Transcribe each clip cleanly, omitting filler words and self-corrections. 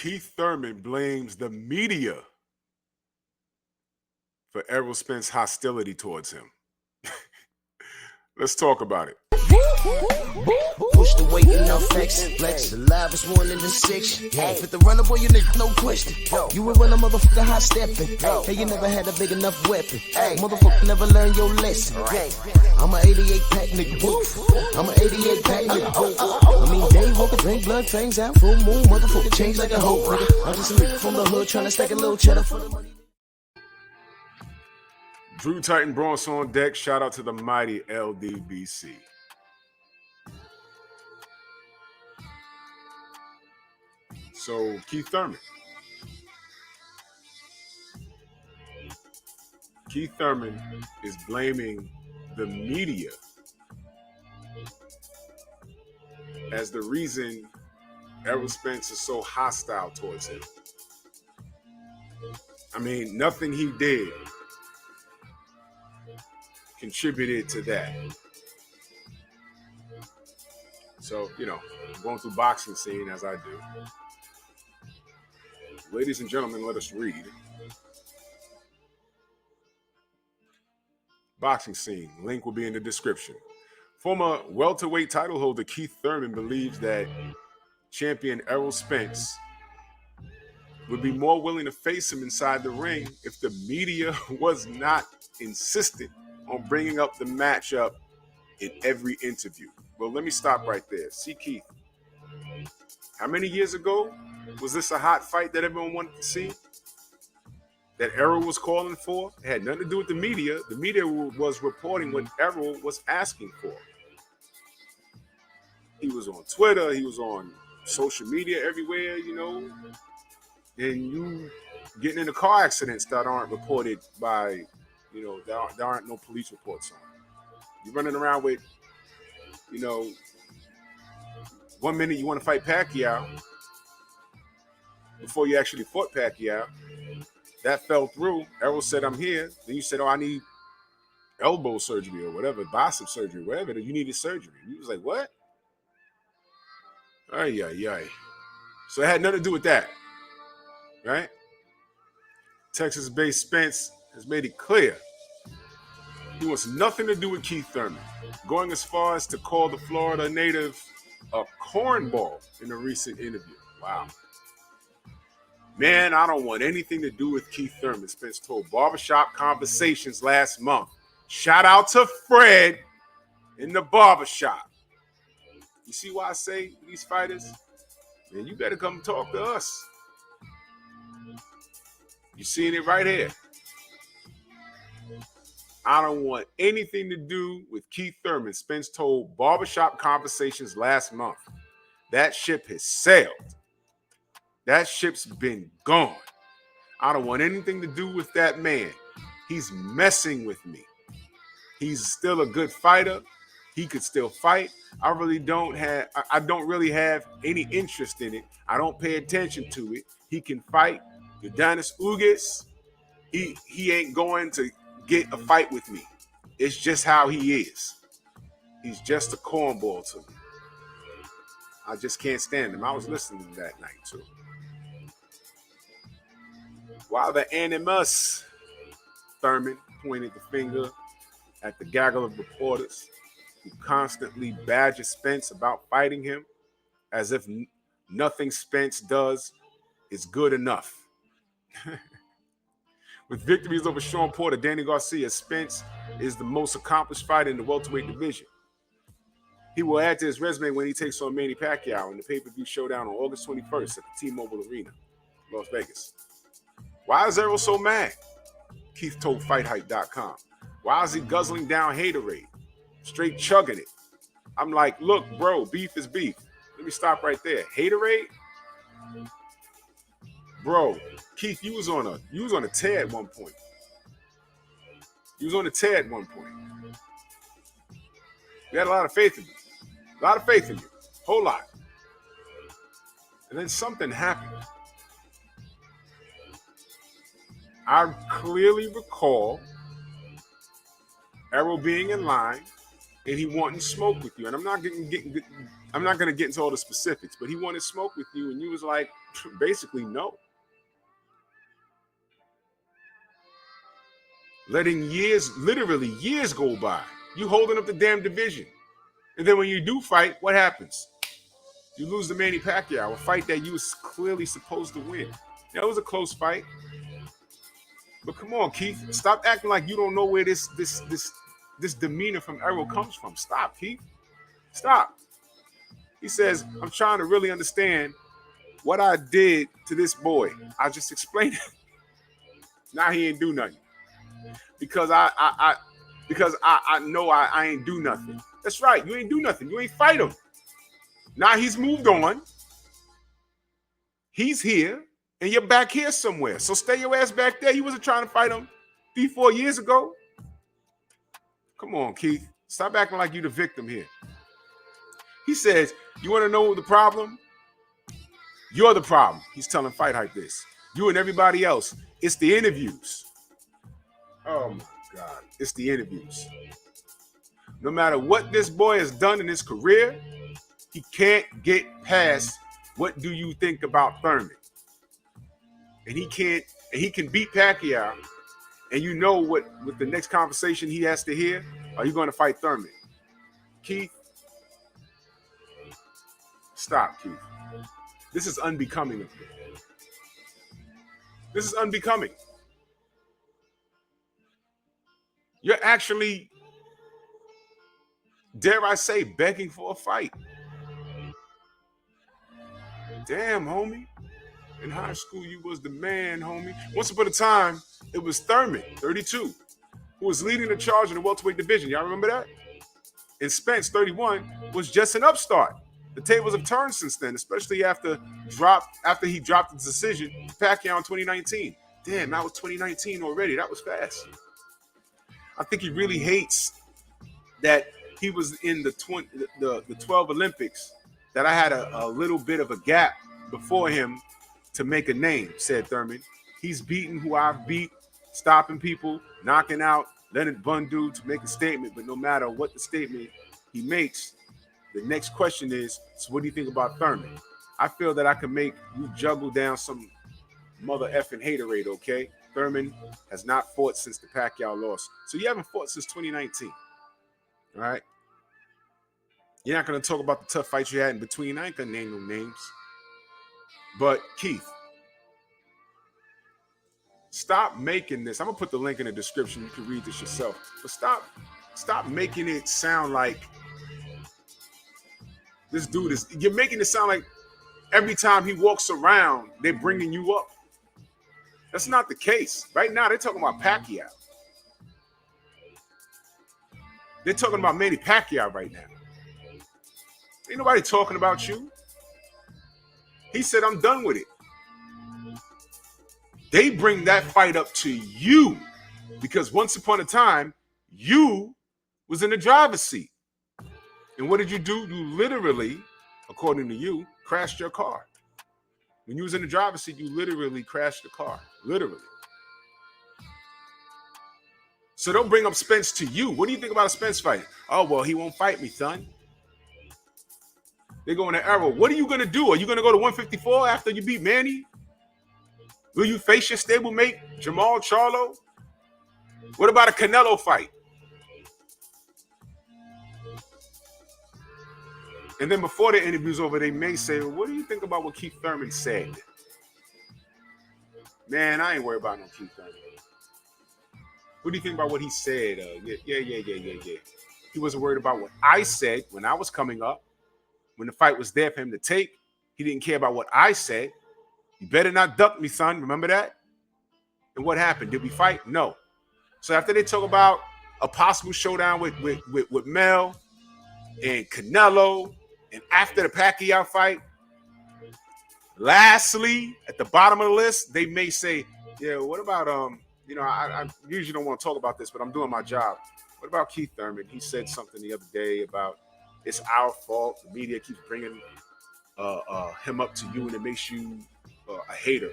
Keith Thurman blames the media for Errol Spence's hostility towards him. Let's talk about it. Push the weight in our flex. Flex alive is one in the six. With the runner boy, you nigga, no question. You will run a motherfucker hot stepping. Hey, you never had a big enough weapon. Motherfucker never learned your lesson. I'm a 88 pack nigga. I'm a 88 pack nigga. I mean, day walker, drink blood, fangs out, full moon, motherfucker change like a hoe, nigga. I'm just a nigga from the hood trying to stack a little cheddar for the money. Drew Titan Bronx on deck. Shout out to the mighty LDBC. So, Keith Thurman. Keith Thurman is blaming the media as the reason Errol Spence is so hostile towards him. I mean, nothing he did contributed to that. So, going through boxing scene as I do. Ladies and gentlemen, let us read. Boxing scene. Link will be in the description. Former welterweight title holder Keith Thurman believes that champion Errol Spence would be more willing to face him inside the ring if the media was not insistent on bringing up the matchup in every interview. Well, let me stop right there. See, Keith, how many years ago was this a hot fight that everyone wanted to see? That Errol was calling for? It had nothing to do with the media. The media was reporting what Errol was asking for. He was on Twitter. He was on social media everywhere, And you getting into car accidents that aren't reported by, there aren't no police reports on. You're running around with, 1 minute you want to fight Pacquiao before you actually fought Pacquiao. That fell through. Errol said, I'm here. Then you said, I need elbow surgery or whatever, bicep surgery, whatever. You needed surgery. He was like, what? Ay. So it had nothing to do with that, right? Texas-based Spence has made it clear he wants nothing to do with Keith Thurman, going as far as to call the Florida native a cornball in a recent interview. Wow. Man, I don't want anything to do with Keith Thurman, Spence told Barbershop Conversations last month. Shout out to Fred in the barbershop. You see why I say these fighters? Man, you better come talk to us. You seeing it right here. I don't want anything to do with Keith Thurman, Spence told Barbershop Conversations last month. That ship has sailed. That ship's been gone. I don't want anything to do with that man. He's messing with me. He's still a good fighter. He could still fight. I don't really have any interest in it. I don't pay attention to it. He can fight. Udonis Ugas, he ain't going to get a fight with me. It's just how he is. He's just a cornball to me. I just can't stand him. I was listening to that night too. While the animus, Thurman pointed the finger at the gaggle of reporters who constantly badger Spence about fighting him as if nothing Spence does is good enough. With victories over Sean Porter, Danny Garcia, Spence is the most accomplished fighter in the welterweight division. He will add to his resume when he takes on Manny Pacquiao in the pay-per-view showdown on August 21st at the T-Mobile Arena, Las Vegas. Why is Errol so mad? Keith told FightHype.com. Why is he guzzling down haterade? Straight chugging it. I'm like, look, bro, beef is beef. Let me stop right there. Haterade? Bro, Keith, you was on a tear at one point. You was on a tear at one point. We had a lot of faith in you. A lot of faith in you. Whole lot. And then something happened. I clearly recall Errol being in line and he wanting to smoke with you. And I'm not getting I'm not gonna get into all the specifics, but he wanted to smoke with you, and you was like, basically no. Letting years, literally years go by. You holding up the damn division. And then when you do fight, what happens? You lose to Manny Pacquiao, a fight that you was clearly supposed to win. Now, it was a close fight. But come on, Keith. Stop acting like you don't know where this demeanor from Errol comes from. Stop, Keith. Stop. He says, I'm trying to really understand what I did to this boy. I just explained it. Now he ain't do nothing. Because I know I ain't do nothing. That's right. You ain't do nothing. You ain't fight him. Now he's moved on. He's here, and you're back here somewhere. So stay your ass back there. You wasn't trying to fight him 3-4 years ago. Come on, Keith. Stop acting like you the victim here. He says, you want to know the problem? You're the problem. He's telling Fight Hype this. You and everybody else. It's the interviews. Oh, my God. It's the interviews. No matter what this boy has done in his career, he can't get past what do you think about Thurman. And he can beat Pacquiao. And you know what with the next conversation he has to hear? Are you going to fight Thurman? Keith, stop, Keith. This is unbecoming of you. This is unbecoming. You're actually, dare I say, begging for a fight. Damn, homie. In high school, you was the man, homie. Once upon a time, it was Thurman, 32, who was leading the charge in the welterweight division. Y'all remember that? And Spence, 31, was just an upstart. The tables have turned since then, especially after he dropped the decision to Pacquiao in 2019. Damn, that was 2019 already. That was fast. I think he really hates that he was in the 12 Olympics, that I had a little bit of a gap before him to make a name, said Thurman. He's beaten who I've beat, stopping people, knocking out Leonard Bundu to make a statement. But no matter what the statement he makes, the next question is, so what do you think about Thurman? I feel that I can make you juggle down some mother effing haterade, okay? Thurman has not fought since the Pacquiao loss. So you haven't fought since 2019, all right? You're not going to talk about the tough fights you had in between. I ain't going to name no names. But Keith, stop making this. I'm going to put the link in the description. You can read this yourself. But stop making it sound like this dude is, you're making it sound like every time he walks around, they're bringing you up. That's not the case. Right now, they're talking about Pacquiao. They're talking about Manny Pacquiao right now. Ain't nobody talking about you. He said, I'm done with it. They bring that fight up to you because once upon a time, you was in the driver's seat. And what did you do? You literally, according to you, crashed your car. When you was in the driver's seat, you literally crashed the car. Literally. So don't bring up Spence to you. What do you think about a Spence fight? Oh, well, he won't fight me, son. They're going to Errol. What are you going to do? Are you going to go to 154 after you beat Manny? Will you face your stablemate, Jamal Charlo? What about a Canelo fight? And then before the interview's over, they may say, well, what do you think about what Keith Thurman said? Man, I ain't worried about no Keith Thurman. What do you think about what he said? Yeah. He wasn't worried about what I said when I was coming up. When the fight was there for him to take, he didn't care about what I said. You better not duck me, son. Remember that? And what happened? Did we fight? No. So after they talk about a possible showdown with Mel and Canelo, and after the Pacquiao fight, lastly, at the bottom of the list, they may say, yeah, what about, I usually don't want to talk about this, but I'm doing my job. What about Keith Thurman? He said something the other day about it's our fault. The media keeps bringing him up to you, and it makes you a hater.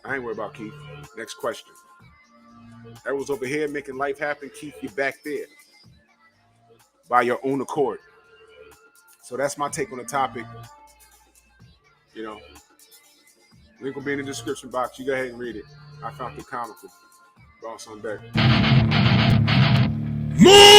I ain't worried about Keith. Next question. Everyone's over here making life happen. Keith, you're back there. by your own accord. So that's my take on the topic. You know, link will be in the description box. You go ahead and read it. I found it comical. Boss on deck. Move!